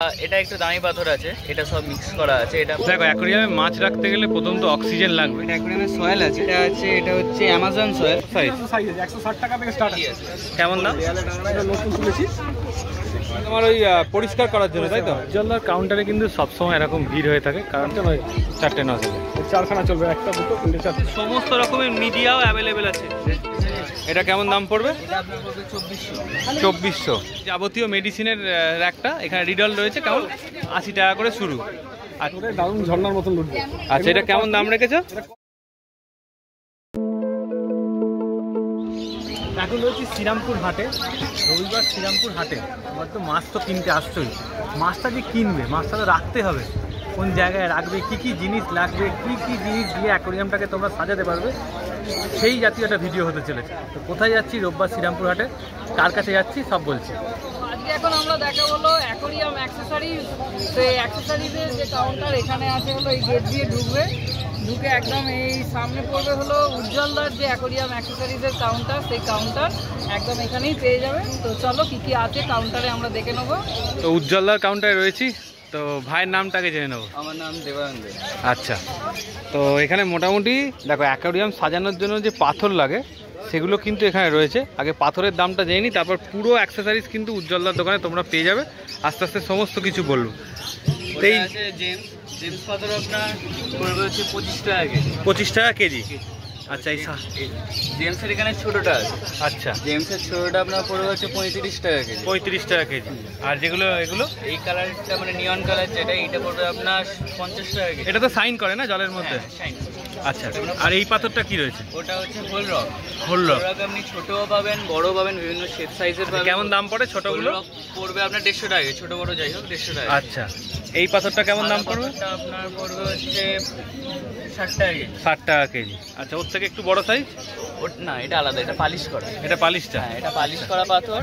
এটা একটু দামি পাথর আছে, এটা সব মিক্স করা আছে। এটা দেখো অ্যাকোয়ারিয়ামে মাছ রাখতে গেলে প্রথম তো অক্সিজেন লাগবে। এটা অ্যাকোয়ারিয়ামে সয়েল আছে, এটা হচ্ছে অ্যামাজন সয়েল সাইজ। 160 টাকা থেকে স্টার্ট আছে। কেমন দাম? এটা নতুন তুলেছি তোমার ওই পরিষ্কার করার জন্য, তাই তো? জলদার কাউন্টারে কিন্তু সবসময় এরকম ভিড় হয়ে থাকে, কারণ তো 4টে নজল, 4খানা চলবে, একটা দুটো তিনটে চারটে। সমস্ত রকমের মিডিয়াও অ্যাভেলেবেল আছে। এটা কেমন দাম পড়বে? এটা আপনার পড়বে 2400। 2400। যাবতীয় মেডিসিনের একটা এখানে রিডল রয়েছে, কেমন 80 টাকা করে শুরু। আর দারুণ ঝর্ণার মতন লুটবে। আচ্ছা, এটা কেমন দাম রেখেছো? এখন রয়েছি শ্রীরামপুর হাটে, রবিবার শ্রীরামপুর হাটে। তোমার তো মাছ তো কিনতে আসছোই, মাছটা যে কিনবে, মাছটা তো রাখতে হবে, কোন জায়গায় রাখবে, কি কি জিনিস লাগবে, কি কি জিনিস দিয়ে অ্যাকোয়ারিয়ামটাকে তোমরা সাজাতে পারবে, সেই জাতীয় একটা ভিডিও হতে চলেছে। তো কোথায় যাচ্ছি? রোববার শ্রীরামপুর হাটে। কার কাছে যাচ্ছি সব বলছি। আজকে এখন আমরা দেখা হলো অ্যাকোয়ারিয়াম অ্যাক্সেসরিজ। তো এই অ্যাক্সেসরিজের যে কাউন্টার এখানে আছে হলো এই গেট দিয়ে ঢুকে একদম এই সামনে পড়বে হলো উজ্জ্বলদার যে অ্যাকোয়ারিয়াম অ্যাক্সেসরিজের কাউন্টার, সেই কাউন্টার একদম এখানেই পেয়ে যাবে। তো চলো কি কি আছে কাউন্টারে আমরা দেখে নেবো। তো উজ্জ্বলদার কাউন্টারে রয়েছি, তো ভাইয়ের নামটাকে জেনে নেবো। আমার নাম দেবানন্দ। আচ্ছা, তো এখানে মোটামুটি দেখো অ্যাকোয়ারিয়াম সাজানোর জন্য যে পাথর লাগে সেগুলো কিন্তু এখানে রয়েছে। আগে পাথরের দামটা জেনে নিই, তারপর পুরো অ্যাক্সেসরিজ কিন্তু উজ্জ্বলদার দোকানে তোমরা পেয়ে যাবে। আস্তে আস্তে সমস্ত কিছু বলবো। এই জেমস পাথর আপনার পড়বে হচ্ছে 25 টাকা কেজি। 25 টাকা কেজি। আচ্ছা, এই জেমসের এখানে ছোটোটা আছে। আচ্ছা, জেমসের ছোটোটা আপনার পড়বে হচ্ছে 35 টাকা কেজি। 35 টাকা কেজি। আর যেগুলো এগুলো এই কালারটা মানে নিয়ন কালার যেটা, এইটা পড়বে আপনার 50 টাকা কেজি। এটা তো সাইন করে না জলের মধ্যে? আচ্ছা, আর এই পাথরটা কি রয়েছে? ওটা হচ্ছে হোল রক। হোল রক আপনি ছোটও পাবেন, বড়ও পাবেন, বিভিন্ন শেপ সাইজের পাবেন। কেমন দাম পড়ে ছোটগুলো? পড়বে আপনার 150 টাকা, ছোট বড় যাই হোক 150 টাকা। আচ্ছা, এই পাথরটা কেমন দাম পড়বে? আপনার পড়বে হচ্ছে 60 টাকা কেজি। 60 টাকা কেজি। আচ্ছা, ওর থেকে একটু বড় সাইজ? না, এটা আলাদা, এটা পালিশ করা। এটা পালিশটা? হ্যাঁ, এটা পালিশ করা পাথর।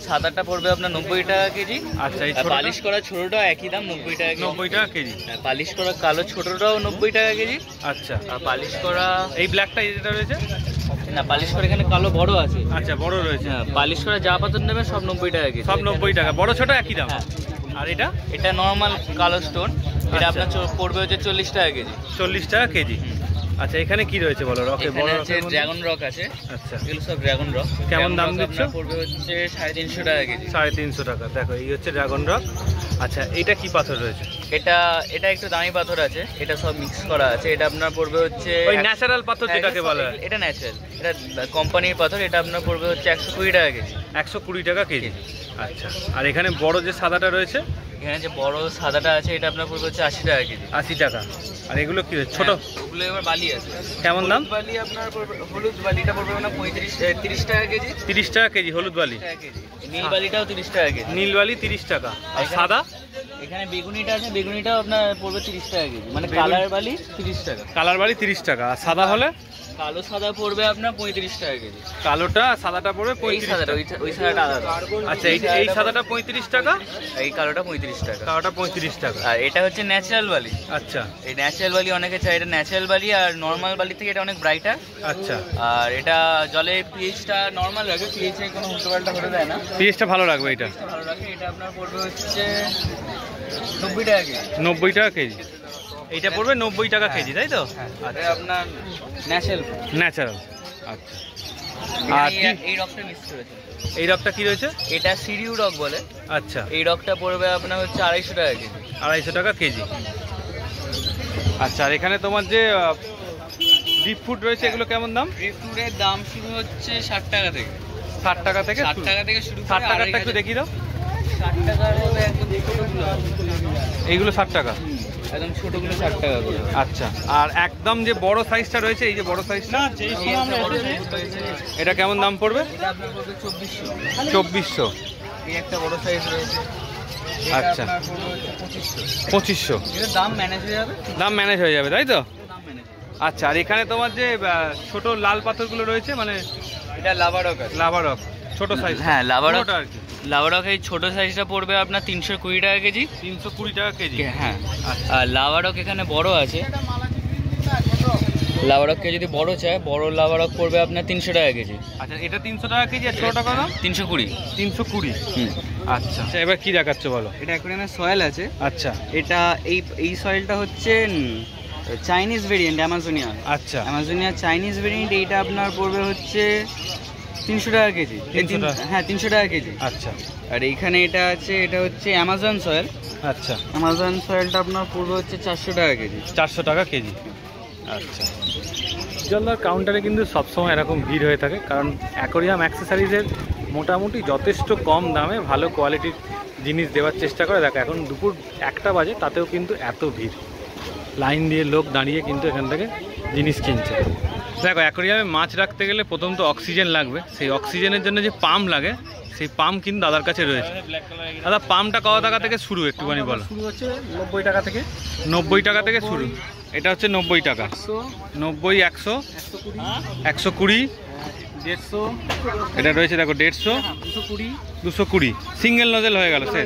সাদাটা পড়বে আপনার 90 টাকা কেজি। আচ্ছা, এই পালিশ করা ছোটটা একই দাম, 90 টাকা কেজি। 90 টাকা কেজি। পালিশ করা কালো ছোটটাও 90 টাকা কেজি। আচ্ছা, আর পালিশ করা এই ব্ল্যাকটা যেটা রয়েছে? না, পালিশ করা এখানে কালো বড় আছে। আচ্ছা, বড় রয়েছে। হ্যাঁ, পালিশ করা যা পাথর নেবে সব 90 টাকা কেজি। সব 90 টাকা, বড় ছোট একই দাম? হ্যাঁ। আর এটা? এটা নরমাল কালো স্টোন, এটা আপনার পড়বে হচ্ছে 40 টাকা কেজি। 40 টাকা কেজি। আচ্ছা, এখানে কি রয়েছে বলো? রকে বড় আছে ড্রাগন রক আছে। আচ্ছা, এগুলো সব ড্রাগন রক। কেমন দাম দিচ্ছ? পড়বে হচ্ছে 350 টাকা কেজি। 350 টাকা। দেখো, এই হচ্ছে ড্রাগন রক। আচ্ছা, এটা কি পাথর রয়েছে? এটা একটু দামি পাথর আছে, এটা সব মিক্স করা আছে। এটা আপনার পড়বে হচ্ছে ওই ন্যাচারাল পাথর যেটাকে বলা হয়। এটা ন্যাচারাল, এটা কোম্পানির পাথর। এটা আপনার পড়বে হচ্ছে 120 টাকা কেজি। 120 টাকা কেজি। আচ্ছা, আর এখানে বড় যে সাদাটা রয়েছে? এখানে যে বড় সাদাটা আছে এটা আপনার পড়বে হচ্ছে 80 টাকা কেজি। 80 টাকা। আর এগুলো কি ছোট? ওগুলো এবার বালি আছে। কেমন দাম? বালি আপনার হলুদ বালিটা পড়বে না 30 টাকা কেজি। 30 টাকা কেজি হলুদ বালি। নীল বালিটাও 30 টাকা কেজি। নীল বালি 30 টাকা। আর সাদা? এখানে বেগুনিটা আছে, বেগুনিটাও আপনার পড়বে 30 টাকা কেজি। মানে কালার বালি 30 টাকা। কালার বালি 30 টাকা। আর সাদা হলে? কালো সাদা পড়বে আপনার 35 টাকা কেজি। কালোটা সাদাটা পড়বে 35 টাকা। ওই সাদাটা আলাদা। আচ্ছা, এই সাদাটা 35 টাকা, এই কালোটা 35 টাকা। কালোটা 35 টাকা। আর এটা হচ্ছে ন্যাচারাল বালি। আচ্ছা, এই ন্যাচারাল বালি অনেকে চায়, এটা ন্যাচারাল বালি আর নর্মাল বালি থেকে এটা অনেক ব্রাইটার। আচ্ছা, আর এটা জলে পিএইচটা নর্মাল রাখে, পিএইচে কোনো উল্টোপাল্টা হতে দেয় না। পিএইচটা ভালো রাখবে এটা? ভালো রাখে। এটা আপনার পড়বে হচ্ছে 90 টাকা কেজি। 90 টাকা কেজি। এইটা পড়বে 90 টাকা কেজি, তাই তো? আচ্ছা, আপনার ন্যাচারাল। আচ্ছা, আর এই রকটা মিক্স করেছে। এই রকটা কি রয়েছে? এটা সিরিউ রক বলে। আচ্ছা, এই রকটা পড়বে আপনার হচ্ছে 250 টাকা কেজি। 250 টাকা কেজি। আচ্ছা, আর এখানে তোমার যে ডিপ ফুড রয়েছে এগুলো কেমন দাম? ড্রিপ ফুডের দাম শুরু হচ্ছে 60 টাকা থেকে। 60 টাকা থেকে? 60 টাকা থেকে শুরু। 60 টাকাটা একটু দেখিয়ে দাও। 60 টাকার মধ্যে একদম ছোটগুলো, এইগুলো 60 টাকা? একদম ছোটগুলো 60 টাকা করে। আচ্ছা, আর একদম যে বড় সাইজটা রয়েছে, এই যে বড় সাইজটা, এটা কেমন দাম পড়বে? এটা আপনার পড়বে 2400। 2400। এই একটা বড় সাইজ রয়েছে। আচ্ছা, 2500। এর দাম ম্যানেজ হয়ে যাবে। দাম ম্যানেজ হয়ে যাবে, তাই তো? দাম ম্যানেজ। আচ্ছা, আর এখানে তোমার যে ছোট লাল পাথরগুলো রয়েছে, মানে এটা লাভারক আছে। লাভারক ছোট সাইজ? হ্যাঁ, লাভারক আর কি। লাভারক এই ছোট সাইজটা পড়বে আপনার 320 টাকা কেজি। 320 টাকা কেজি। হ্যাঁ, আর লাভারক এখানে বড় আছে। লাভারককে যদি বড় চায়, বড় লাভারক পড়বে আপনার 300 টাকা কেজি। আচ্ছা, এটা 300 টাকা কেজি। আর ছোটটা কত? 320। 320। আচ্ছা আচ্ছা, এবার কি দেখাচ্ছ বলো? এটা অ্যাকোরিয়ামের সয়েল আছে। আচ্ছা এটা এই সয়েলটা হচ্ছে চাইনিজ ভেরিয়েন্ট, অ্যামাজোনিয়া। আচ্ছা অ্যামাজোনিয়া চাইনিজ ভেরিয়েন্ট, এইটা আপনার পড়বে হচ্ছে 300 টাকা কেজি। 300 টাকা? হ্যাঁ 300 টাকা কেজি। আচ্ছা আর এইখানে এটা আছে, এটা হচ্ছে অ্যামাজন সয়েল। আচ্ছা, অ্যামাজন সয়েলটা আপনার পড়বে হচ্ছে 400 টাকা কেজি। 400 টাকা কেজি। আচ্ছা, জলদার কাউন্টারে কিন্তু সবসময় এরকম ভিড় হয়ে থাকে, কারণ অ্যাকোরিয়াম অ্যাক্সেসরিজের মোটামুটি যথেষ্ট কম দামে ভালো কোয়ালিটির জিনিস দেওয়ার চেষ্টা করে। দেখো এখন দুপুর 1টা বাজে, তাতেও কিন্তু এত ভিড়, লাইন দিয়ে লোক দাঁড়িয়ে কিন্তু এখান থেকে জিনিস কিনছে। দেখো অ্যাকোরিয়ামে মাছ রাখতে গেলে প্রথম তো অক্সিজেন লাগবে, সেই অক্সিজেনের জন্য যে পাম্প লাগে সেই পাম্প কিন্তু দাদার কাছে রয়েছে। দাদা পাম্পটা কত টাকা থেকে শুরু একটুখানি বলো? শুরু হচ্ছে 90 টাকা থেকে। 90 টাকা থেকে শুরু, এটা হচ্ছে 90 টাকা। 90, 100, 120, 150, এটা রয়েছে দেখো 150, 220, 220 সিঙ্গেল নজেল হয়ে গেল সে।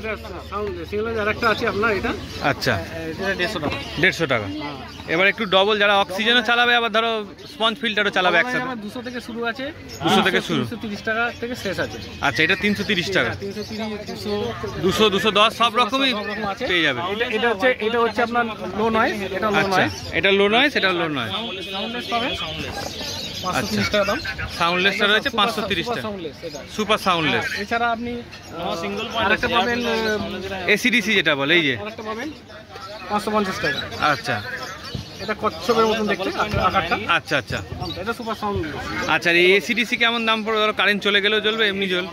সিঙ্গেল আরেকটা আছে আপনার, এটা আচ্ছা এটা 150 টাকা। 150 টাকা। এবার একটু ডবল, যারা অক্সিজেনও চালাবে আবার ধরো স্পঞ্জ ফিল্টারও চালাবে একসাথে। 200 থেকে শুরু আছে, 200 থেকে শুরু। 230 টাকা থেকে শেষ আছে। আচ্ছা, এটা 330 টাকা, 330, 200, 210 সব রকমই সব রকম আছে, পেয়ে যাবে। এটা হচ্ছে আপনার লো নয়েজ, এটা লো আচ্ছা, নয়েজ। এটা লো নয়েজ, এটা লো নয়েজ। সাউন্ডলেস পাবেন, আচ্ছা 530 টাকা দাম। সাউন্ডলেসটা রয়েছে 530 টাকা, সাউন্ডলেস এটা। Super soundless. এছাড়া আপনি আরেকটা পাবেন, এসিডিসি যেটা বলে, এই যে আরেকটা পাবেন 550 টাকা। আচ্ছা এটা কচ্ছপের মতন দেখতে আকারটা। আচ্ছা আচ্ছা এটা সুপার সাউন্ডলেস। আচ্ছা, আর এই এসিডিসি কেমন দাম পড়বে? ধরো কারেন্ট চলে গেলেও চলবে, এমনি চল?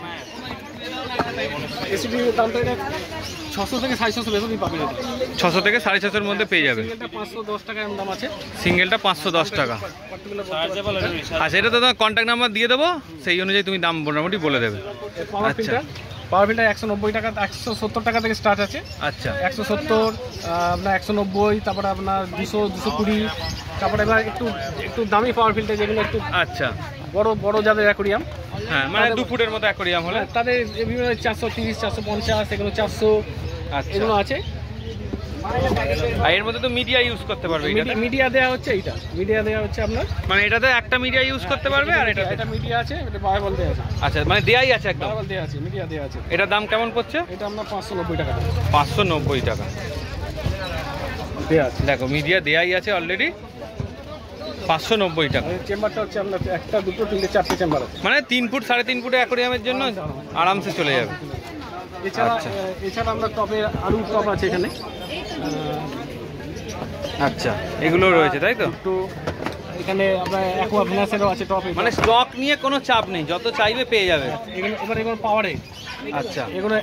এসিডি দামটা এটা 600 থেকে 750 বেশি পাবেন। 600 থেকে 650-এর মধ্যে পেয়ে যাবে। এটা 510 টাকা এর দাম আছে। সিঙ্গেলটা 510 টাকা। আচ্ছা, এটা তো তোমার কন্ট্যাক্ট নাম্বার দিয়ে দেবো, সেই অনুযায়ী তুমি দাম মোটামুটি বলে দেবে। পাওয়ার আচ্ছা। ফিল্টার, 190 টাকা, 170 টাকা থেকে স্টার্ট আছে। আচ্ছা 170, আপনার 190, তারপরে আপনার 200, 220, তারপরে এবার একটু দামি পাওয়ার ফিল্টার, যেগুলো একটু আচ্ছা, বড় যাদের অ্যাকোরিয়াম, হ্যাঁ মানে 2 ফুটের মতো অ্যাকোরিয়াম হলে তাদের বিভিন্ন 430, 450, এগুলো 400, আচ্ছা। এগুলো আছে। আর এর মধ্যে তো মিডিয়া ইউজ করতে পারবে, এটাতে মিডিয়া দেওয়া হচ্ছে, এইটা মিডিয়া দেওয়া হচ্ছে আপনার, মানে এটাতে একটা মিডিয়া ইউজ করতে পারবে, আর এটাতে এটা মিডিয়া আছে, এটা বারবল দেওয়া আছে। আচ্ছা, মানে দেয়াই আছে একদম। বারবল দেওয়া আছে, মিডিয়া দেওয়া আছে। এটার দাম কেমন পড়ছে? এটা আপনার 590 টাকা 590 টাকা দেওয়া আছে। দেখো মিডিয়া দেয়াই আছে অলরেডি, 590 টাকা। চেম্বারটা হচ্ছে আপনার 1টা, 2টো, 3টে, 4টে চেম্বার আছে। মানে 3 ফুট 3.5 ফুটে অ্যাকোরিয়ামের জন্য আরামসে চলে যাবে। আচ্ছা। এছাড়া আমরা টপে আলু টপ আছে এখানে। আচ্ছা, এগুলো রয়েছে তাই তো? তো এখানে আপনার অ্যাকোয়া ভেনাসেরও আছে টপ। মানে স্টক নিয়ে কোনো চাপ নেই, যত চাইবে পেয়ে যাবে। এবার পাওয়ারে, আচ্ছা, এগুলো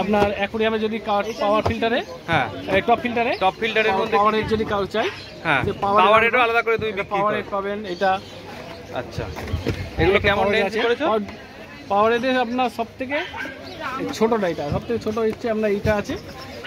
আপনার অ্যাকোরিয়ামে যদি পাওয়ার ফিল্টারে, হ্যাঁ টপ ফিল্টারে, টপ ফিল্টারের মধ্যে পাওয়ারের যদি কাউ চাই, হ্যাঁ যে পাওয়ারেরও আলাদা করে তুমি বিক্রি পাওয়ারে করো। পাবেন। এটা আচ্ছা, এগুলো কেমন রেঞ্জ করেছো? পাওয়ারে দিয়ে আপনার সবথেকে ছোটটা, এটা সবথেকে ছোট হচ্ছে আপনার এইটা আছে,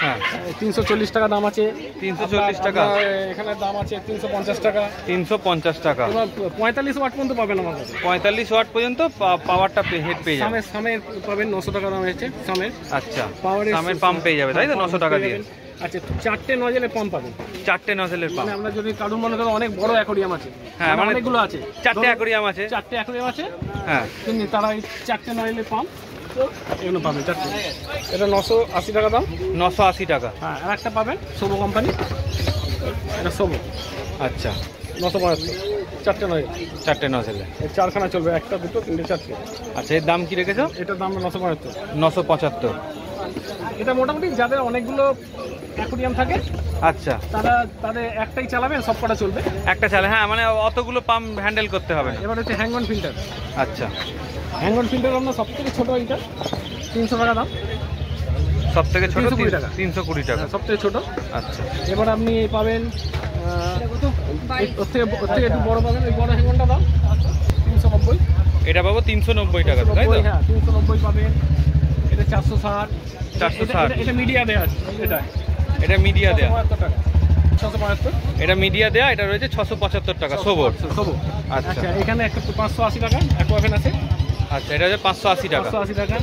হ্যাঁ 340 টাকা দাম আছে। 340 টাকা। আপনার এখানে দাম আছে 350 টাকা। 350 টাকা। এবার 45 ওয়াট পর্যন্ত পাবেন আমার কাছে। 45 ওয়াট পর্যন্ত পাওয়ারটা হেড পেয়ে যাবে। সামের পাবেন 900 টাকা দাম হচ্ছে সামের। আচ্ছা, পাওয়ারের সামের পাম্প পেয়ে যাবে তাই তো? 900 টাকা দিয়ে। আচ্ছা, 4টে নজেলের পাম্প পাবেন। 4টে নজেলের পাম্প। মানে আমরা যদি কারণ মনে করেন অনেক বড় অ্যাকোরিয়াম আছে, হ্যাঁ মানে অনেকগুলো আছে, 4টে অ্যাকোরিয়াম আছে। 4টে অ্যাকোরিয়াম আছে, হ্যাঁ কিন্তু তারা এই 4টে নজলের পাম্প এগুলো পাবেন 4টে। এটা 980 টাকা দাম। 980 টাকা। হ্যাঁ, আর একটা পাবেন সোবো কোম্পানি, এটা সোবো। আচ্ছা, 975, 4টে নজল, 4টে নজেলে। 4খানা চলবে, 1টা, 2টো, 3টে, 4টে। আচ্ছা, এর দাম কি রেখেছো? এটার দাম 975। 975। এটা মোটামুটি যাদের অনেকগুলো অ্যাকোরিয়াম থাকে, আচ্ছা, তাদের একটাই চালাবেন, সব কটা চলবে। একটা চালে, হ্যাঁ মানে অতগুলো পাম্প হ্যান্ডেল করতে হবে না। এবার হচ্ছে হ্যাঙ্গন ফিল্টার। আচ্ছা, হ্যাঙ্গন ফিল্টার আপনার সব থেকে ছোটো, এইটা 300 টাকা দাম। সব থেকে ছোট 320 টাকা। 320 টাকা। সব থেকে ছোটো। আচ্ছা, এবার আপনি পাবেন ওর থেকে একটু বড় পাবেন, ওই বড় হ্যাঙ্গনটা দাম 390। এটা পাবো 390 টাকা তাই তো? হ্যাঁ 390 পাবেন। এটা 460। 460। এটা মিডিয়া দেওয়া আছে, এটা মিডিয়া দেয়া। 675 টাকা। 675। এটা মিডিয়া দেয়া, এটা রয়েছে 675 টাকা সোবর। সোবো। আচ্ছা, আচ্ছা, এখানে একটা 580 টাকা অ্যাকোয়াভেন আছে। আচ্ছা, এটা হচ্ছে 580 টাকা। 580 টাকা।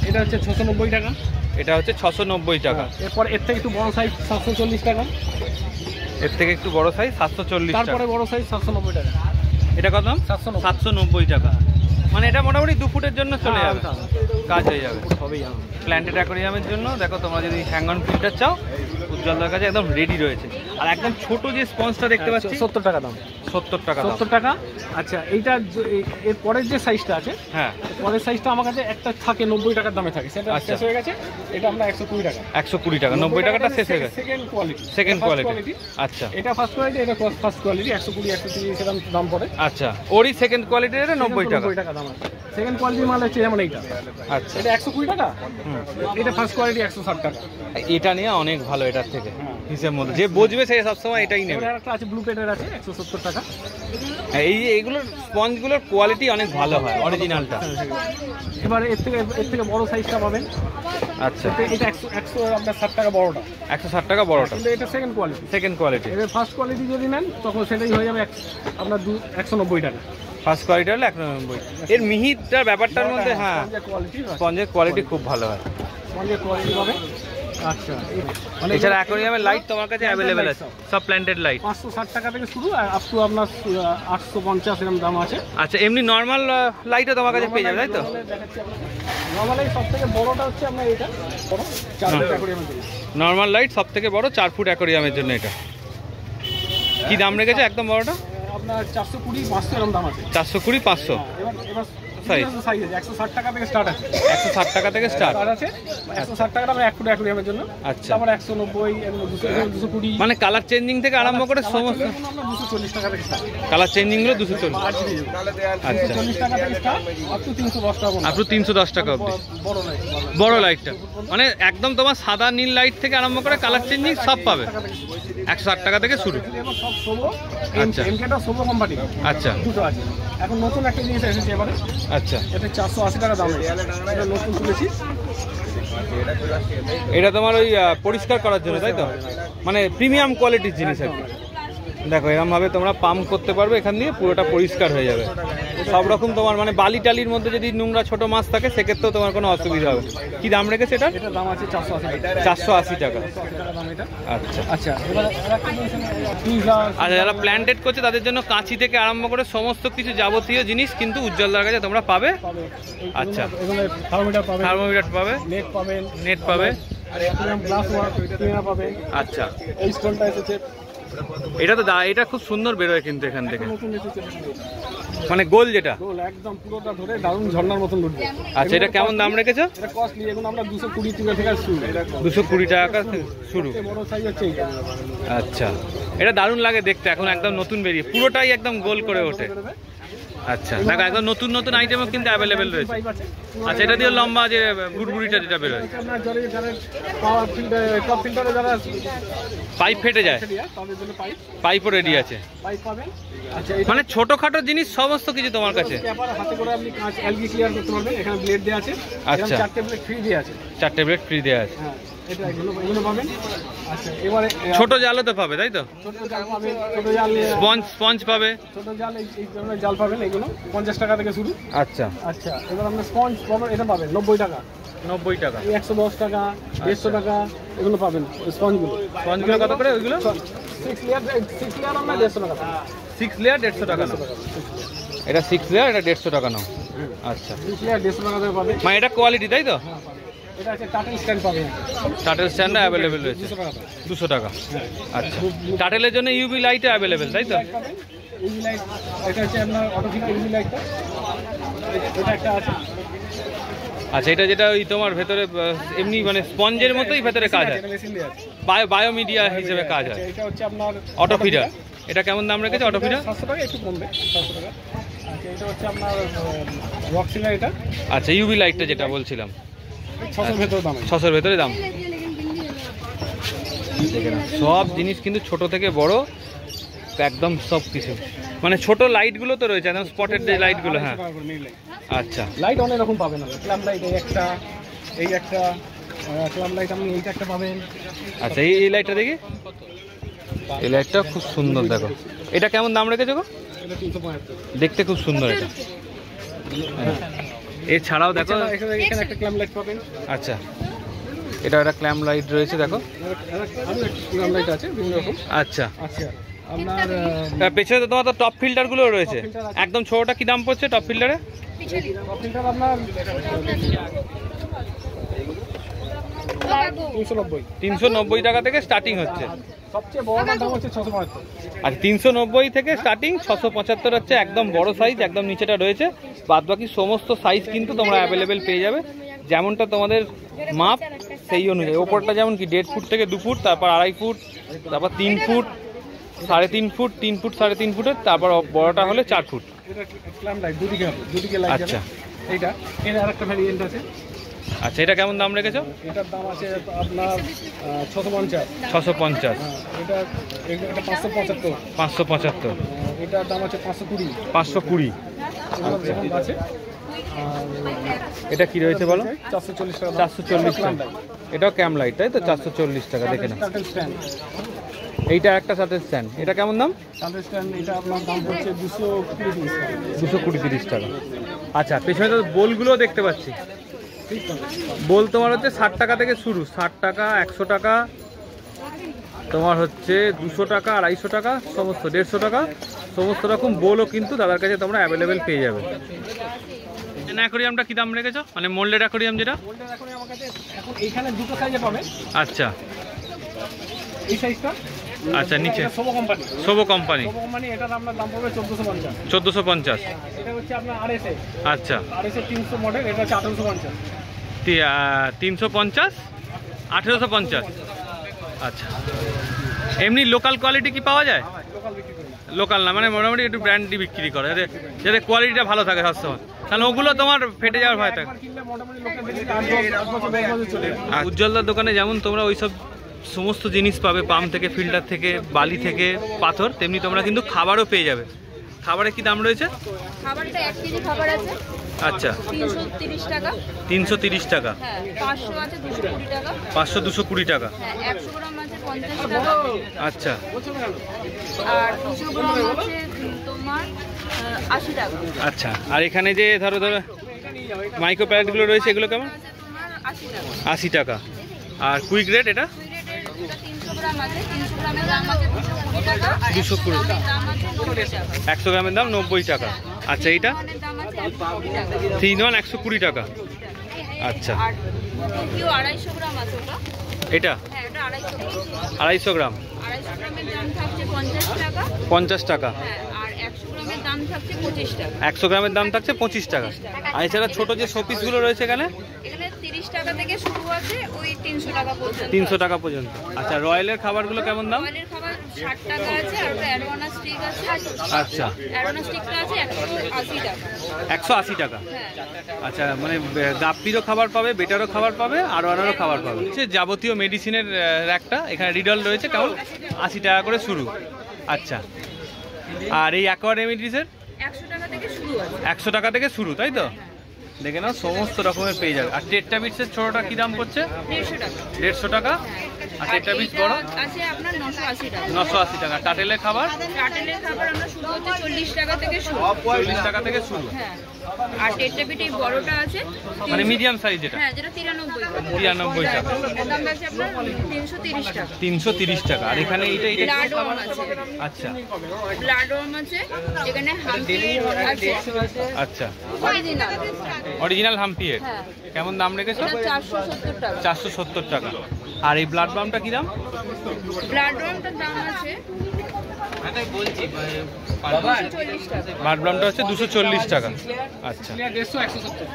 এটা হচ্ছে 690 টাকা। এটা হচ্ছে 690 টাকা। এরপর এর থেকে একটু বড় সাইজ 740 টাকা। এর থেকে একটু বড় সাইজ 740 টাকা। তারপরে বড় সাইজ 790 টাকা। এটা কত দাম? 790। 790 টাকা। মানে এটা মোটামুটি 2 ফুটের জন্য চলে যাবে, হ্যাঁ, কাজ হয়ে যাবে। হবেই আমার। প্ল্যান্টেড অ্যাকোরিয়ামের জন্য দেখো তোমরা যদি হ্যাং অন ফিল্টার চাও উজ্জ্বলদার কাছে একদম রেডি রয়েছে। আর একদম ছোট যে স্পঞ্জটা দেখতে পাচ্ছি 70 টাকা দাম। 70 টাকা দাম। 70 টাকা। আচ্ছা এইটা এর পরের যে সাইজটা আছে, হ্যাঁ পরের সাইজটা আমার কাছে একটা থাকে 90 টাকার দামে থাকে, সেটা আচ্ছা। শেষ হয়ে গেছে। এটা আমরা 120 টাকা। 120 টাকা, 90 টাকাটা শেষ হয়ে গেছে। Second quality. সেকেন্ড কোয়ালিটি, আচ্ছা এটা ফার্স্ট কোয়ালিটি, এটা ফার্স্ট কোয়ালিটি। 120 130 এরকম দাম পড়ে। আচ্ছা, ওরই সেকেন্ড কোয়ালিটির 90 টাকা। 90 টাকা দাম আছে। সেকেন্ড কোয়ালিটি মাল হচ্ছে যেমন এইটা, আচ্ছা এটা 120 টাকা। এটা ফার্স্ট কোয়ালিটি 160 টাকা। এটা নিয়ে অনেক ভালো এটার থেকে হিসেব মতো, যে বুঝবে সে সবসময় এটাই নেবে। এবার একটা আছে ব্লু পেটের আছে 170 টাকা। এইগুলোর স্পঞ্জগুলোর কোয়ালিটি অনেক ভালো হয় অরিজিনালটা। এবার এর থেকে বড় সাইজটা পাবেন। আচ্ছা, এটা 100 আপনার 60 টাকা বড়টা, 160 টাকা বড়টা, কিন্তু এটা সেকেন্ড কোয়ালিটি। Second quality. এবার ফার্স্ট কোয়ালিটি যদি নেন তখন সেটাই হয়ে যাবে আপনার 190 টাকা। ফার্স্ট কোয়ালিটি হলে 190। এর মিহিটার ব্যাপারটার মধ্যে হ্যাঁ স্পঞ্জের কোয়ালিটি খুব ভালো হয়। স্পঞ্জের কোয়ালিটি হবে। আচ্ছা, এছাড়া অ্যাকোরিয়ামের লাইট তোমার কাছে অ্যাভেলেবেল আছে, সব প্ল্যান্টেড লাইট 560 টাকা থেকে শুরু, আর আপ টু আপনার 850 এরকম দাম আছে। আচ্ছা, এমনি নর্মাল লাইটও তোমার কাছে পেয়ে যাবে তাই তো? নর্মালি সব থেকে বড়টা হচ্ছে আপনার এটা বড় 4 ফুট অ্যাকোরিয়ামের জন্য। নর্মাল লাইট সব থেকে বড় 4 ফুট অ্যাকোরিয়ামের জন্য। এটা কি দাম রেখেছে একদম বড়টা? আপনার 420 500 এরকম দাম আছে। 420 500 এবার সাইজ সাইজ আছে 160 টাকা থেকে স্টার্ট আছে। 160 টাকা থেকে স্টার্ট আছে। 160 টাকা দাম 1 ফুট অ্যাকোরিয়ামের জন্য। আচ্ছা, তারপর 190 এগুলো 220 মানে কালার চেঞ্জিং থেকে আরম্ভ করে সমস্ত আমরা 240 টাকা থেকে স্টার্ট। কালার চেঞ্জিং গুলো 240। আচ্ছা, 40 টাকা থেকে স্টার্ট আপ টু 310 টাকা পর্যন্ত। আপ টু 310 টাকা অবধি বড় লাইট। বড় লাইটটা, মানে একদম তোমার সাদা নীল লাইট থেকে আরম্ভ করে কালার চেঞ্জিং সব পাবে। 160 টাকা থেকে শুরু। এবার সব সোবো, আচ্ছা। এমকেটা সোবো কোম্পানি। আচ্ছা দুটো আছে। এখন নতুন একটা জিনিস এসেছে এবারে, আচ্ছা, এটা 480 টাকা দাম। এটা নতুন তুলেছি। এটা তোমার ওই পরিষ্কার করার জন্য তাই তো? মানে প্রিমিয়াম কোয়ালিটির জিনিস আর কি। দেখো এরকম ভাবে তোমরা পাম্প করতে পারবে, এখান দিয়ে পুরোটা পরিষ্কার হয়ে যাবে। সব রকম তোমার মানে বালি টালির মধ্যে যদি নোংরা ছোট মাছ থাকে সেক্ষেত্রেও তোমার কোনো অসুবিধা হবে না। কি দাম রেখেছে এটা? এটার দাম আছে 480 টাকা। 480 টাকা। দাম এটা। আচ্ছা আচ্ছা, এবার আরেকটা জিনিস পিজা। আচ্ছা, যারা প্ল্যান্টেড করছে তাদের জন্য কাঁচি থেকে আরম্ভ করে সমস্ত কিছু যাবতীয় জিনিস কিন্তু উজ্জ্বলদার কাছে তোমরা পাবে। আচ্ছা, এগুলো থার্মোমিটার পাবেন, থার্মোমিটার পাবে, নেট পাবেন, নেট পাবে। আর অ্যাকুরিয়াম গ্লাস ওয়ার্ক ক্লিনার পাবেন। আচ্ছা, এই স্টোনটা এসেছে এটা তো এটা খুব সুন্দর বেরোয় কিন্তু এখান থেকে, নতুন এসেছে। মানে গোল যেটা। গোল একদম পুরোটা ধরে দারুণ ঝর্ণার মতন উঠবে। আচ্ছা, এটা কেমন দাম রেখেছো? এটা কস্টলি, এখন আমরা 220 টাকা থেকে শুরু। 220 টাকা শুরু। বড় সাইজ হচ্ছে এইটা। আচ্ছা, এটা দারুণ লাগে দেখতে, এখন একদম নতুন বেরিয়ে পুরোটাই একদম গোল করে ওঠে। আচ্ছা, দেখো একদম নতুন নতুন আইটেমও কিন্তু অ্যাভেলেবেল রয়েছে। পাইপ আছে। আচ্ছা, এটা দিয়ে লম্বা যে বুড়বুড়িটা যেটা বেরোয়, আপনার যারা পাওয়ার ফিল্টার টপ ফিল্টারে যারা পাইপ ফেটে যায়, তাদের জন্য পাইপও রেডি আছে। পাইপ পাবেন। আচ্ছা, এটা মানে ছোটখাটো জিনিস সমস্ত কিছু তোমার কাছে। পেপার হাতে করে আপনি কাঁচ অ্যালগি ক্লিয়ার করতে পারবেন। এখানে ব্লেড দেওয়া আছে। আচ্ছা। 4টে ব্লেড ফ্রি দেওয়া আছে। 4টে ব্লেড ফ্রি দেওয়া আছে। হ্যাঁ, এটা এগুলো পাবেন। আচ্ছা, এবারে ছোট জালও তো পাবে তাই তো? ছোট জাল পাবেন, ছোট জাল স্পঞ্জ পাবে। ছোট জাল এই ধরনের জাল পাবেন, এগুলো 50 টাকা থেকে শুরু। আচ্ছা, আচ্ছা, এবার আপনি স্পঞ্জ পাবেন, এটা পাবেন 90 টাকা। 90 টাকা। 110 টাকা, 150 টাকা এগুলো পাবেন স্পঞ্জগুলো। স্পঞ্জগুলো কত করে ওইগুলো? 6 লেয়ার আমরা 150 টাকা। 6 লেয়ার 150 টাকা নাও। এটা 6 লেয়ার, এটা 150 টাকা নাও। আচ্ছা, 6 লেয়ার 150 টাকা দিয়ে পাবেন। মানে এটা কোয়ালিটি তাই তো? এটা আছে টাটেল স্ট্যান্ড পাবেন। টাটেল স্ট্যান্ড অ্যাভেলেবেল রয়েছে 200 টাকা। 200 টাকা। আচ্ছা, টাটেলের জন্য ইউভি লাইট অ্যাভেলেবেল তাই তো? ইউভি লাইট, এটা হচ্ছে আপনার অটোফিক ইউভি লাইটটা। এটা একটা আছে। আচ্ছা, এটা যেটা ওই তোমার ভেতরে এমনি মানে স্পঞ্জের মতোই ভেতরে কাজ হয়, এটা মেশিন দিয়ে আছে। বায়োমিডিয়া হিসেবে কাজ হয়। আচ্ছা, এটা হচ্ছে আপনার অটো ফিডার। এটা কেমন দাম রেখেছে অটো ফিডার? 700 টাকা, একটু কমবে 700 টাকা। আচ্ছা, এটা হচ্ছে আপনার রক্সিলার। এটা আচ্ছা, ইউভি লাইটটা যেটা বলছিলাম 600 ভেতরে দাম। 600-এর ভেতরে দাম। সব জিনিস কিন্তু ছোট থেকে বড় একদম সব কিছু, মানে ছোট লাইটগুলো তো রয়েছে একদম স্পটের যে লাইটগুলো। হ্যাঁ, আচ্ছা, লাইট অনেক রকম পাবেন আপনি। ক্ল্যাম্প লাইট এই একটা ক্ল্যাম্প লাইট আপনি এইটা একটা পাবেন। আচ্ছা, এই লাইটটা দেখি, এই লাইটটা খুব সুন্দর। দেখো এটা কেমন দাম রেখেছো গো? এটা 375। দেখতে খুব সুন্দর এটা। এছাড়াও দেখো এখানে একটা ক্ল্যাম্প লাইট পাবেন। আচ্ছা, এটা একটা ক্ল্যাম্প লাইট রয়েছে দেখো। আরো একটা ক্ল্যাম্প লাইট আছে বিভিন্ন রকম। আচ্ছা, আচ্ছা, আপনার পেছনে তো তোমার তো টপ ফিল্টারগুলো রয়েছে, একদম ছোটোটা কি দাম পড়ছে টপ ফিল্টারে? টপ ফিল্টার আপনার 390 টাকা থেকে স্টার্টিং হচ্ছে। সবচেয়ে বড়টার দাম হচ্ছে 675। আর 390 থেকে স্টার্টিং, 675 হচ্ছে একদম বড় সাইজ, একদম নিচেটা রয়েছে। বাদ বাকি সমস্ত সাইজ কিন্তু তোমরা অ্যাভেলেবেল পেয়ে যাবে, যেমনটা তোমাদের মাপ সেই অনুযায়ী। ওপরটা যেমন কি 1.5 ফুট থেকে 2 ফুট, তারপর 2.5 ফুট, তারপর 3 ফুট, 3.5 ফুট, 3 ফুট 3.5 ফুটের, তারপর বড়টা হলে 4 ফুট। এটা ক্ল্যাম্প লাইট দুদিকে লাইট। আচ্ছা, এর আরেকটা ভ্যারিয়েন্ট আছে। আচ্ছা, এটা কেমন দাম রেখেছো? এটার দাম আছে আপনার 650। 650। এটা 575। 575। এটার দাম আছে 520। 520 আছে। এটা কি রয়েছে বলো? 440 টাকা। 440 টাকা। এটাও ক্যাম লাইট, তাই তো? 440 টাকা। দেখে না, এইটা একটা সাথে স্ট্যান্ড, এটা কেমন দাম? এটা আপনার দাম হচ্ছে 220 টাকা। আচ্ছা, পেছনে তো বোলগুলো দেখতে পাচ্ছি। বোল তোমার হচ্ছে 60 টাকা থেকে শুরু, 60 টাকা, 100 টাকা, তোমার হচ্ছে 200 টাকা, 250 টাকা, সমস্ত 150 টাকা, সমস্ত রকম বোলও কিন্তু দাদার কাছে তোমরা অ্যাভেলেবেল পেয়ে যাবে। অ্যাকোরিয়ামটা কি দাম রেখেছো, মানে মোল্ডেড অ্যাকোরিয়াম যেটা? এখন এইখানে দুটো সাইজে পাবে। আচ্ছা, এই সাইজটা। আচ্ছা, নিচে সোবো কোম্পানি। সোবো কোম্পানি। এটার আপনার দাম পড়বে 1450। 1450। এটা হচ্ছে আপনার আরএসএ। আচ্ছা, আরএসএ 300 মডেল, এটা হচ্ছে 1850। 350, 1850। আচ্ছা, এমনি লোকাল কোয়ালিটি কি পাওয়া যায়? লোকাল বিক্রি করি। লোকাল না, মানে মোটামুটি একটু ব্র্যান্ডই বিক্রি করে, যাতে কোয়ালিটিটা ভালো থাকে সবসময়, তাহলে ওগুলো তোমার ফেটে যাওয়ার ভয় থাকে। কিনলে মোটামুটি লোকের দেখি 8 বছর 10 বছর চলে যায়। আর উজ্জ্বলদার দোকানে যেমন তোমরা ওইসব সমস্ত জিনিস পাবে, পাম্প থেকে, ফিল্টার থেকে, বালি থেকে, পাথর, তেমনি তোমরা কিন্তু খাবারও পেয়ে যাবে। খাবারের কি দাম রয়েছে? খাবারটা 1 কেজি খাবার আছে। আচ্ছা, 330 টাকা। 330 টাকা। হ্যাঁ, 500 আছে 220 টাকা। 500, 220 টাকা। হ্যাঁ, 100 গ্রাম আছে 50 টাকা। আচ্ছা, আর 200 গ্রাম আছে তোমার 80 টাকা। আচ্ছা, আর এখানে যে ধরো মাইক্রো প্যাকেটগুলো রয়েছে, এগুলো কেমন? আছে তোমার 80 টাকা। 80 টাকা। আর কুইক রেট এটা? কুইরেটের যেটা 300 গ্রাম আছে, 300 গ্রামের দাম আছে 220 টাকা। আর 220 100 গ্রামের দাম আছে 90 টাকা। 100 গ্রামের দাম 90 টাকা। আচ্ছা, এইটা এর দাম আছে 120 টাকা। 3-in-1 120 টাকা। আচ্ছা, আর টোকিও 250 গ্রাম আছে ওটা। এটা হ্যাঁ, এটা 250 গ্রাম। 250 গ্রাম। 250 গ্রামের দাম থাকছে 50 টাকা। 50 টাকা। হ্যাঁ, আর 100 গ্রামের দাম থাকছে 25 টাকা। 100 গ্রামের দাম থাকছে 25 টাকা। আর এছাড়া ছোট যে শোপিসগুলো রয়েছে এখানে? এখানে 30 টাকা থেকে শুরু আছে, ওই 300 টাকা পর্যন্ত। 300 টাকা পর্যন্ত। আচ্ছা, রয়্যালের খাবারগুলো কেমন দাম? রয়্যালের খাবার 60 টাকা আছে, আর ওটা অ্যারোনা স্টিক আছে। আচ্ছা, অ্যারোনা স্টিকটা আছে 180 টাকা। 180 টাকা। হ্যাঁ, আচ্ছা, মানে গাপ্পিরও খাবার পাবে, বেটারও খাবার পাবে, আরও খাবার পাবে। হচ্ছে যাবতীয় মেডিসিনের একটা এখানে রিডল রয়েছে, কেমন? 80 টাকা করে শুরু। আচ্ছা, আর এই অ্যাকোয়া রেমিডিসের 100 টাকা থেকে শুরু আছে। 100 টাকা থেকে শুরু, তাই তো? দেখে নাও, সমস্ত রকমের পেয়ে যাবে। আর টেট্রাবিটসের ছোটোটা কি দাম পড়ছে? 150 টাকা। 150 টাকা। আর আর টেট্রাবিটস এইটা বড় আছে আপনার 980 টাকা। 980 টাকা। টাটেলের খাবার কাটেলের খাবার আমরা শুরু হচ্ছে 40 টাকা থেকে শুরু। 40 টাকা থেকে শুরু। হ্যাঁ, আর টেট্রাবিট এই বড়টা আছে, মানে মিডিয়াম সাইজ যেটা, হ্যাঁ, যেটা 93 টাকা। 93 টাকা। এর দাম আছে আপনার 330 টাকা। 330 টাকা। আর এখানে এটা ব্লাড ওয়ার্ম আছে। আচ্ছা, ব্লাড ওয়ার্ম আছে, এখানে হাম্পি আছে। আচ্ছা, অরিজিনাল। অরিজিনাল হাম্পিয়ের হ্যাঁ, কেমন দাম রেখেছো? এটা 470 টাকা। 470 টাকা। আর এই ব্লাড বামটা কি দাম? ব্লাড ওয়ার্মটার দাম আছে 240 টাকা। ব্লাড বামটা হচ্ছে 240 টাকা। আচ্ছা, 150 170।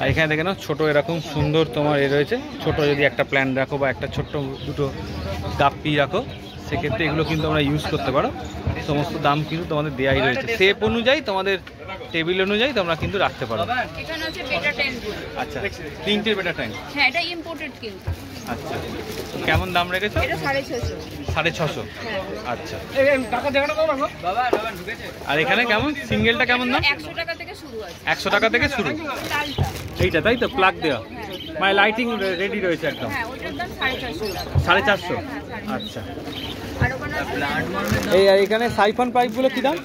আর এখানে দেখে নাও, ছোটো এরকম সুন্দর তোমার রয়েছে। ছোট যদি একটা প্ল্যান রাখো বা একটা ছোট্ট দুটো গাপ্পি রাখো, সেক্ষেত্রে এগুলো কিন্তু আমরা ইউজ করতে পারো। সমস্ত দাম কিন্তু তোমাদের দেওয়াই রয়েছে, শেপ অনুযায়ী, তোমাদের টেবিল অনুযায়ী তোমরা কিন্তু রাখতে পারো। এখানে আছে বেটা ট্যাঙ্ক। আচ্ছা, 3টে বেটা ট্যাঙ্ক। হ্যাঁ, এটা ইম্পোর্টেড কিন্তু। আচ্ছা, কেমন দাম রেখেছো? এটা 650। 650। হ্যাঁ, আচ্ছা। এই টাকা জায়গাটা দাও না গো। আর এখানে কেমন সিঙ্গেলটা কেমন দাম? 100 টাকা থেকে শুরু আছে। 100 টাকা থেকে শুরু। তালটা। এইটা তাই তো, প্লাগ দেওয়া, মানে লাইটিং রেডি রয়েছে একদম। হ্যাঁ, ওটার দাম 450 টাকা। 450। হ্যাঁ, আচ্ছা, আর ওখানে আছে এই আর এখানে সাইফন পাইপগুলো কি দাম? ওটা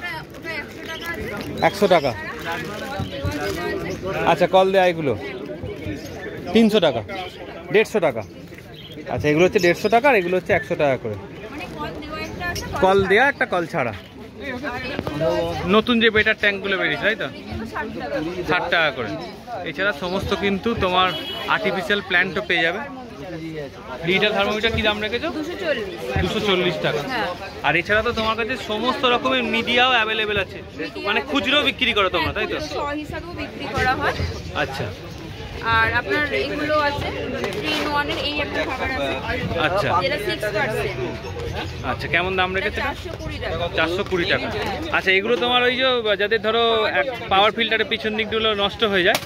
100 টাকা আছে। 100 টাকা। আচ্ছা, কল দেওয়া এগুলো 300 টাকা। 150 টাকা। আচ্ছা, এগুলো হচ্ছে 150 টাকা, আর এগুলো হচ্ছে 100 টাকা করে। মানে কল দেওয়া একটা আছে, কল দেয়া, একটা কল ছাড়া। নতুন যে বেটার ট্যাঙ্কগুলো বেরিয়েছে তাই তো, 60 টাকা করে। এছাড়া সমস্ত কিন্তু তোমার আর্টিফিশিয়াল প্ল্যান্টও পেয়ে যাবে। ডিজিটাল থার্মোমিটার কি দাম রেখেছো? 240 টাকা। আর এছাড়া তো তোমার কাছে সমস্ত রকমের মিডিয়াও অ্যাভেলেবেল আছে, মানে খুচরো বিক্রি করো তোমরা তাই তো? হিসাবেও বিক্রি করা হয়। আচ্ছা আর আপনার এগুলো আছে 3 in 1 এর এই একটা খাবার আছে। আচ্ছা যেটা 6%। আচ্ছা, কেমন দাম রেখেছে? 420 টাকা। 420 টাকা। আচ্ছা, এগুলো তোমার ওই যে যাদের ধরো পাওয়ার ফিল্টারের পিছন দিকগুলো নষ্ট হয়ে যায়,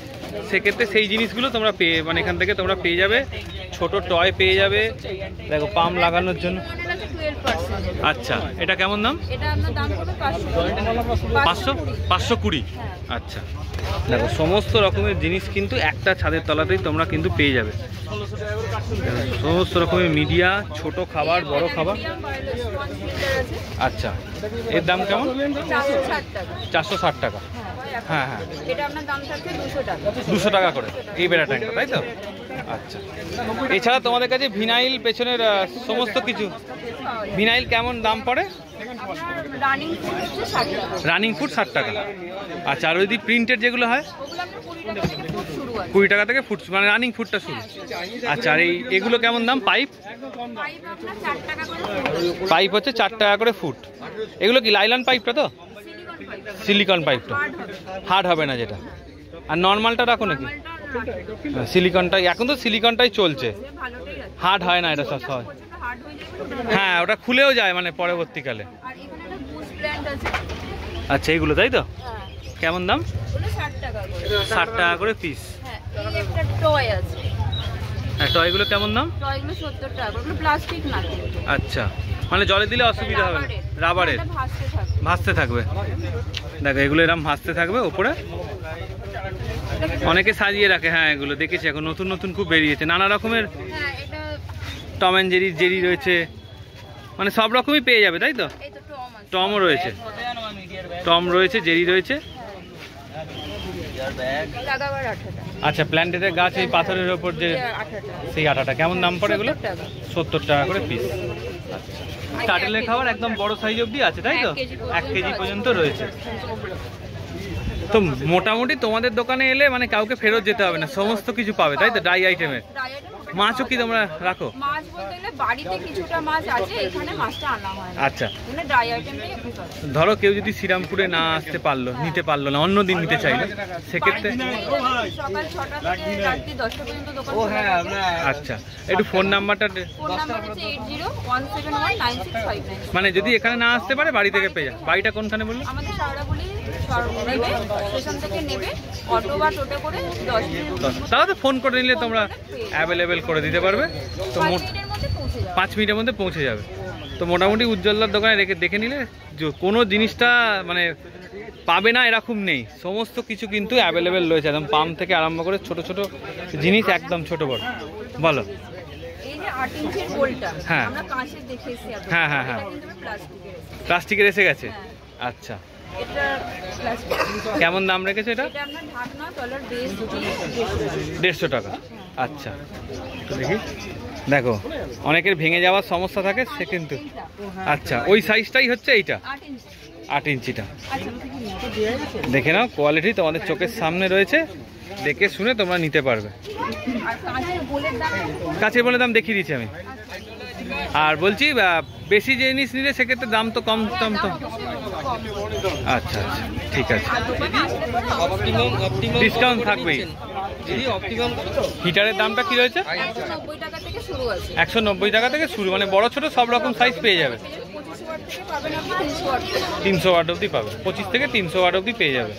সেক্ষেত্রে সেই জিনিসগুলো তোমরা পেয়ে, মানে এখান থেকে তোমরা পেয়ে যাবে। ছোট টয় পেয়ে যাবে, দেখো পাম্প লাগানোর জন্য। 12%। আচ্ছা, এটা কেমন দাম? এটা আপনার দাম পড়বে 520। আচ্ছা, দেখো সমস্ত রকমের জিনিস কিন্তু একটা ছাদের তলাতেই তোমরা কিন্তু পেয়ে যাবে। সমস্ত রকমের মিডিয়া, ছোট খাবার, বড় খাবার। আচ্ছা, এর দাম কেমন? 460 টাকা। 460 টাকা। হ্যাঁ হ্যাঁ, এটা আপনার দাম থাকবে 200 টাকা। 200 টাকা করে এই বেড়া ট্যাঙ্কটা তাই তো? আচ্ছা, এছাড়া তোমাদের কাছে ভিনাইল পেছনের সমস্ত কিছু, ভিনাইল কেমন দাম পড়ে? আপনার রানিং ফুড হচ্ছে 60 টাকা। রানিং ফুড 60 টাকা। আচ্ছা, আর যদি প্রিন্টেড যেগুলো হয়? ওগুলো আপনার 20 টাকা থেকে ফুড শুরু আছে। 20 টাকা থেকে ফুড, মানে রানিং ফুডটা শুরু। আচ্ছা, আর এগুলো কেমন দাম? পাইপ? পাইপ আপনার 4 টাকা করে ফুড। পাইপ হচ্ছে 4 টাকা করে ফুট। এগুলো কি লাইলন পাইপটা তো? সিলিকন পাইপটা হার্ড হবে না যেটা। আর নর্মালটা রাখো নাকি? সিলিকনটাই, এখন তো সিলিকনটাই চলছে, হার্ড হয় না এটা সব সময়। হ্যাঁ, ওটা খুলেও যায় মানে পরবর্তীকালে। আচ্ছা, এইগুলো তাই তো? কেমন দাম? 60 টাকা করে পিস। হ্যাঁ, টয়গুলো কেমন দাম? টয়গুলো 70 টাকা। ওগুলো প্লাস্টিক না। আচ্ছা, মানে জলে দিলে অসুবিধা হবে না? রাবারের, ভাসতে থাকবে। দেখো এগুলো এরকম ভাসতে থাকবে ওপরে, অনেকে সাজিয়ে রাখে। হ্যাঁ, এগুলো দেখেছি, এখন নতুন নতুন খুব বেরিয়েছে নানা রকমের। টম অ্যান্ড জেরি রয়েছে, মানে সব রকমই পেয়ে যাবে তাই তো? টমও রয়েছে, টম রয়েছে, জেরি রয়েছে। আচ্ছা, প্ল্যান্টেটের গাছ, এই পাথরের ওপর যে সেই আটাটা কেমন দাম পড়ে এগুলো? 70 টাকা করে পিস। টার্টেলের খাবার একদম বড় সাইজ অবধি আছে তাই তো? 1 কেজি পর্যন্ত রয়েছে। তো মোটামুটি তোমাদের দোকানে এলে মানে কাউকে ফেরত যেতে হবে না, সমস্ত কিছু পাবে তাই তো? ড্রাই আইটেমের মাছও কি তোমরা রাখো? মাছ বলতে গেলে বাড়িতে কিছুটা মাছ আছে, এখানে মাছটা আনা হয় না। আচ্ছা, মানে ড্রাই আইটেমটাই আপনি পাবেন। ধরো কেউ যদি শ্রীরামপুরে না আসতে পারলো, নিতে পারলো না, অন্য দিন নিতে চাইলে, সেক্ষেত্রে? সকাল 6টা থেকে রাত্রি 10টা পর্যন্ত দোকান খোলা থাকে। আচ্ছা, একটু ফোন নাম্বারটা? ফোন নাম্বার হচ্ছে 8017196599। মানে যদি এখানে না আসতে পারে বাড়ি থেকে পেয়ে যায়। বাড়িটা কোনখানে বললো? আমাদের শাওড়াগুলি নেবে, স্টেশন থেকে নেবে, অটো বা টোটো করে 10 মিনিট। তাহলে তো ফোন করে নিলে তোমরা অ্যাভেলেবেল করে দিতে পারবে। তো 5 মিনিটের মধ্যে পৌঁছে যাবে। 5 মিনিটের মধ্যে পৌঁছে যাবে। তো মোটামুটি উজ্জ্বলদার দোকানে দেখে নিলে কোনো জিনিসটা মানে পাবে না এরকম নেই, সমস্ত কিছু কিন্তু অ্যাভেলেবেল রয়েছে, একদম পাম্প থেকে আরম্ভ করে ছোট ছোট জিনিস, একদম ছোট বড়। বলো। এই যে 8 ইঞ্চির বোলটা, হ্যাঁ, আমরা কাঁচের দেখেছি। হ্যাঁ হ্যাঁ হ্যাঁ, প্লাস্টিকের এসে গেছে। আচ্ছা, এটা প্লাস্টিক। কেমন দাম রেখেছে এটা? এটা আপনার ঢাকনা তলার বেস 150 টাকা। আচ্ছা, তো দেখি, দেখো অনেকের ভেঙে যাওয়ার সমস্যা থাকে সে কিন্তু। আচ্ছা, ওই সাইজটাই হচ্ছে এইটা 8 ইঞ্চি। 8 ইঞ্চিটা। দেখে নাও, কোয়ালিটি তোমাদের চোখের সামনে রয়েছে, দেখে শুনে তোমরা নিতে পারবে। আর কাঁচের বোলের দাম কাছের বলে দাম দেখিয়ে দিচ্ছি আমি। আর বলছি বেশি জিনিস নিলে সেক্ষেত্রে দাম তো কম তো। আচ্ছা আচ্ছা, ঠিক আছে, ডিসকাউন্ট থাকবেই। হিটারের দামটা কি রয়েছে? 190 টাকা থেকে শুরু আছে। 190 টাকা থেকে শুরু, মানে বড় ছোট সব রকম সাইজ পেয়ে যাবে। 25 ওয়াট থেকে পাবেন আপনি 300 ওয়াট। 300 ওয়াট অবধি পাবে, 25 থেকে 300 ওয়াট অবধি পেয়ে যাবে।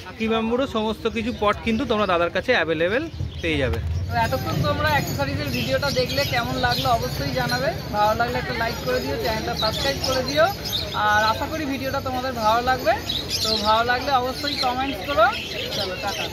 আকি ব্যাম্বুরও সমস্ত কিছু পট কিন্তু তোমরা দাদার কাছে অ্যাভেলেবেল পেয়ে যাবে। তো এতক্ষণ তোমরা অ্যাক্সেসরিজের ভিডিওটা দেখলে কেমন লাগলো অবশ্যই জানাবে। ভালো লাগলে একটা লাইক করে দিও, চ্যানেলটা সাবস্ক্রাইব করে দিও। আর আশা করি ভিডিওটা তোমাদের ভালো লাগবে। তো ভালো লাগলে অবশ্যই কমেন্টস করো। চলো, টাটা।